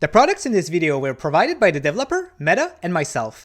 The products in this video were provided by the developer, Meta, and myself.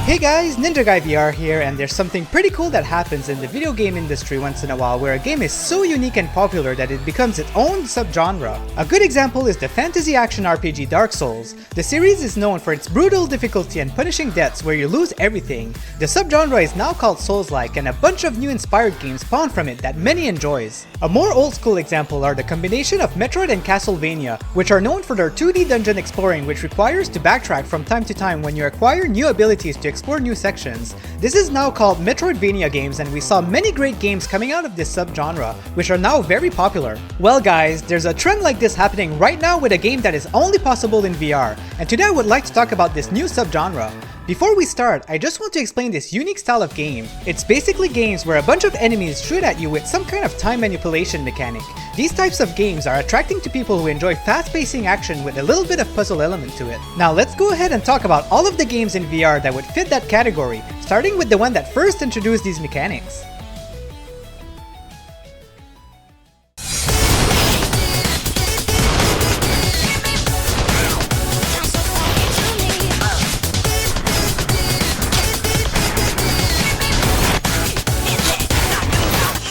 Hey guys, Ninja Guy VR here, and there's something pretty cool that happens in the video game industry once in a while where a game is so unique and popular that it becomes its own subgenre. A good example is the fantasy action RPG Dark Souls. The series is known for its brutal difficulty and punishing deaths where you lose everything. The subgenre is now called Souls-like, and a bunch of new inspired games spawn from it that many enjoys. A more old school example are the combination of Metroid and Castlevania, which are known for their 2D dungeon exploring, which requires to backtrack from time to time when you acquire new abilities to explore new sections. This is now called Metroidvania games, and we saw many great games coming out of this subgenre, which are now very popular. Well guys, there's a trend like this happening right now with a game that is only possible in VR, and today I would like to talk about this new subgenre. Before we start, I just want to explain this unique style of game. It's basically games where a bunch of enemies shoot at you with some kind of time manipulation mechanic. These types of games are attracting to people who enjoy fast-pacing action with a little bit of puzzle element to it. Now let's go ahead and talk about all of the games in VR that would fit that category, starting with the one that first introduced these mechanics.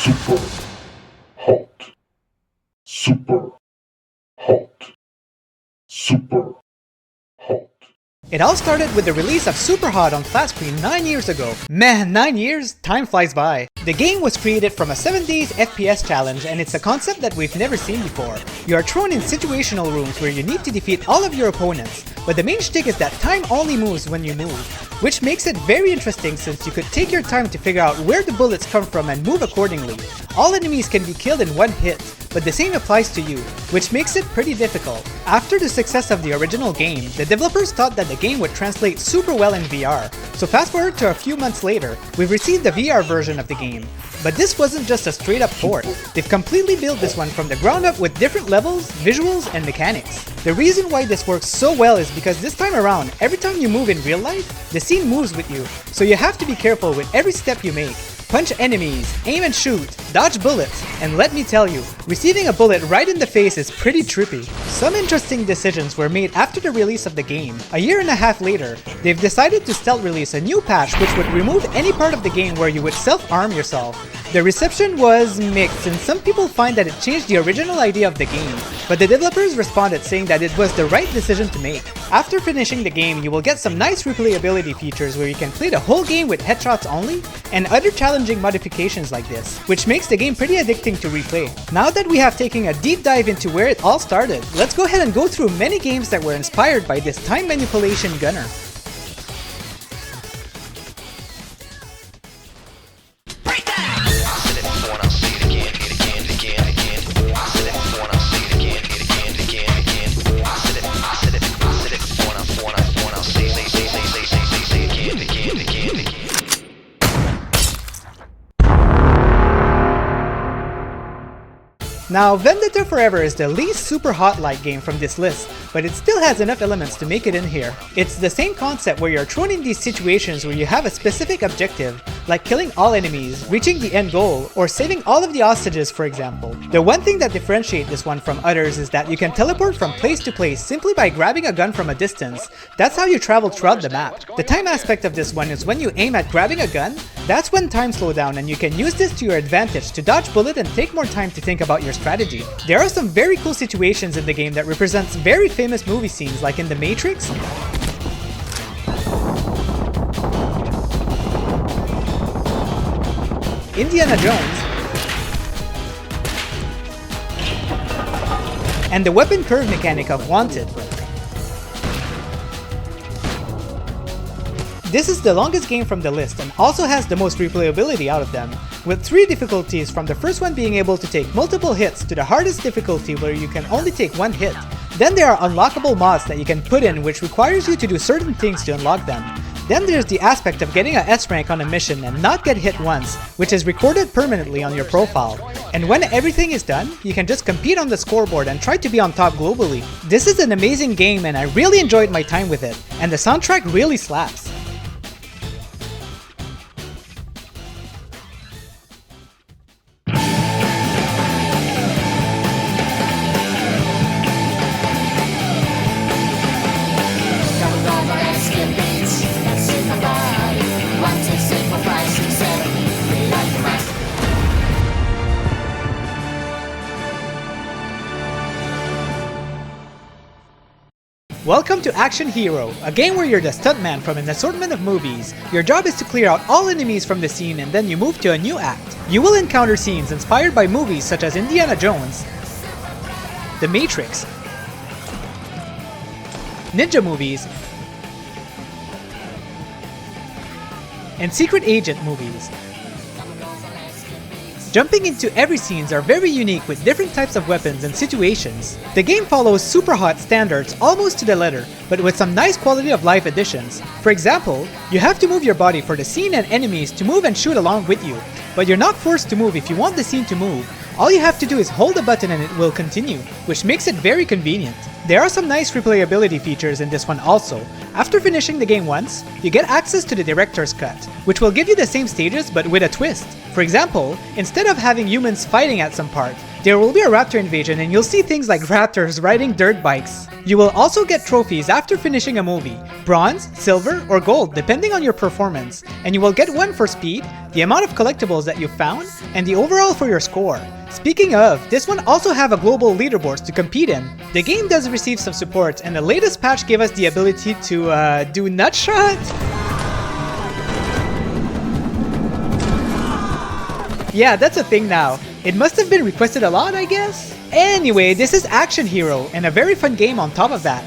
Superhot. It all started with the release of Superhot on flat screen 9 years ago. Man, 9 years? Time flies by. The game was created from a 7 days FPS challenge, and it's a concept that we've never seen before. You are thrown in situational rooms where you need to defeat all of your opponents, but the main shtick is that time only moves when you move, which makes it very interesting since you could take your time to figure out where the bullets come from and move accordingly. All enemies can be killed in one hit, but the same applies to you, which makes it pretty difficult. After the success of the original game, the developers thought that the game would translate super well in VR, so fast forward to a few months later, we've received the VR version of the game. But this wasn't just a straight up port. They've completely built this one from the ground up with different levels, visuals, and mechanics. The reason why this works so well is because this time around, every time you move in real life, the scene moves with you, so you have to be careful with every step you make. Punch enemies, aim and shoot, dodge bullets, and let me tell you, receiving a bullet right in the face is pretty trippy. Some interesting decisions were made after the release of the game. A year and a half later, they've decided to stealth release a new patch which would remove any part of the game where you would self-arm yourself. The reception was mixed, and some people find that it changed the original idea of the game, but the developers responded saying that it was the right decision to make. After finishing the game, you will get some nice replayability features where you can play the whole game with headshots only, and other challenging modifications like this, which makes the game pretty addicting to replay. Now that we have taken a deep dive into where it all started, let's go ahead and go through many games that were inspired by this time manipulation gunner. Now, Vendetta Forever is the least Superhot-like game from this list, but it still has enough elements to make it in here. It's the same concept where you're thrown in these situations where you have a specific objective, like killing all enemies, reaching the end goal, or saving all of the hostages, for example. The one thing that differentiates this one from others is that you can teleport from place to place simply by grabbing a gun from a distance. That's how you travel throughout the map. The time aspect of this one is when you aim at grabbing a gun, that's when time slows down, and you can use this to your advantage to dodge bullets and take more time to think about your strategy. There are some very cool situations in the game that represents very famous movie scenes, like in The Matrix, Indiana Jones, and the weapon curve mechanic of Wanted. This is the longest game from the list and also has the most replayability out of them, with 3 difficulties, from the first one being able to take multiple hits to the hardest difficulty where you can only take 1 hit. Then there are unlockable mods that you can put in which requires you to do certain things to unlock them. Then there's the aspect of getting a S rank on a mission and not get hit once, which is recorded permanently on your profile. And when everything is done, you can just compete on the scoreboard and try to be on top globally. This is an amazing game and I really enjoyed my time with it, and the soundtrack really slaps. Welcome to Action Hero, a game where you're the stuntman from an assortment of movies. Your job is to clear out all enemies from the scene and then you move to a new act. You will encounter scenes inspired by movies such as Indiana Jones, The Matrix, ninja movies, and secret agent movies. Jumping into every scenes are very unique with different types of weapons and situations. The game follows Superhot standards almost to the letter, but with some nice quality of life additions. For example, you have to move your body for the scene and enemies to move and shoot along with you, but you're not forced to move if you want the scene to move. All you have to do is hold the button and it will continue, which makes it very convenient. There are some nice replayability features in this one also. After finishing the game once, you get access to the director's cut, which will give you the same stages but with a twist. For example, instead of having humans fighting at some part, there will be a raptor invasion and you'll see things like raptors riding dirt bikes. You will also get trophies after finishing a movie, bronze, silver, or gold depending on your performance, and you will get one for speed, the amount of collectibles that you found, and the overall for your score. Speaking of, this one also have a global leaderboards to compete in. The game does receive some support and the latest patch gave us the ability to do nutshot? Yeah, that's a thing now. It must have been requested a lot, I guess? Anyway, this is Action Hero, and a very fun game on top of that.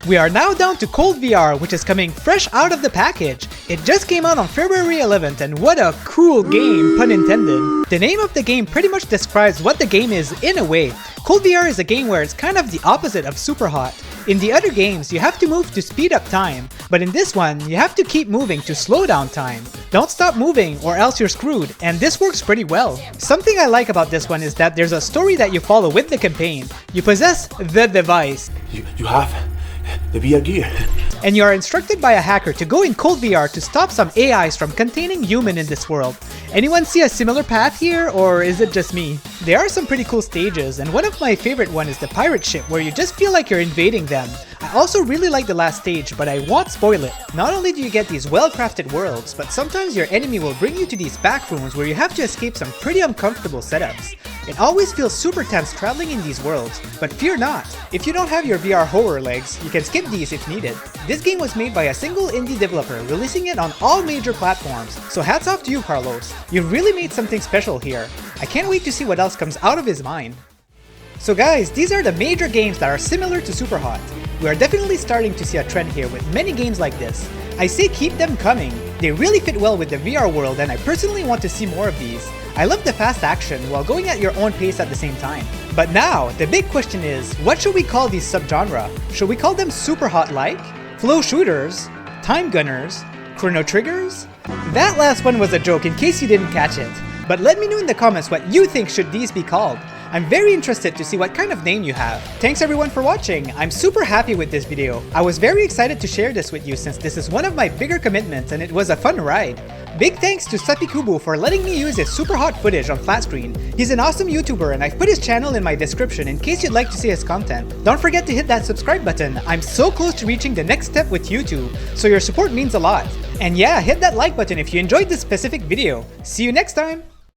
We are now down to Cold VR, which is coming fresh out of the package. It just came out on February 11th, and what a cool game, pun intended. The name of the game pretty much describes what the game is in a way. Cold VR is a game where it's kind of the opposite of Superhot. In the other games, you have to move to speed up time, but in this one, you have to keep moving to slow down time. Don't stop moving or else you're screwed, and this works pretty well. Something I like about this one is that there's a story that you follow with the campaign. You possess the device. You have the VR gear. And you are instructed by a hacker to go in Cold VR to stop some AIs from containing human in this world. Anyone see a similar path here, or is it just me? There are some pretty cool stages, and one of my favorite one is the pirate ship where you just feel like you're invading them. I also really like the last stage, but I won't spoil it. Not only do you get these well-crafted worlds, but sometimes your enemy will bring you to these back rooms where you have to escape some pretty uncomfortable setups. It always feels super tense traveling in these worlds, but fear not. If you don't have your VR horror legs, you can skip these if needed. This game was made by a single indie developer, releasing it on all major platforms, so hats off to you, Carlos. You really made something special here. I can't wait to see what else comes out of his mind. So guys, these are the major games that are similar to Superhot. We are definitely starting to see a trend here with many games like this. I say keep them coming. They really fit well with the VR world, and I personally want to see more of these. I love the fast action while going at your own pace at the same time. But now, the big question is, what should we call these subgenre? Should we call them Superhot-like? Flow shooters? Time gunners? Chrono triggers? That last one was a joke in case you didn't catch it. But let me know in the comments what you think should these be called. I'm very interested to see what kind of name you have. Thanks everyone for watching. I'm super happy with this video. I was very excited to share this with you since this is one of my bigger commitments and it was a fun ride. Big thanks to Sapikubu for letting me use his Superhot footage on flat screen. He's an awesome YouTuber and I've put his channel in my description in case you'd like to see his content. Don't forget to hit that subscribe button. I'm so close to reaching the next step with YouTube, so your support means a lot. And yeah, hit that like button if you enjoyed this specific video. See you next time!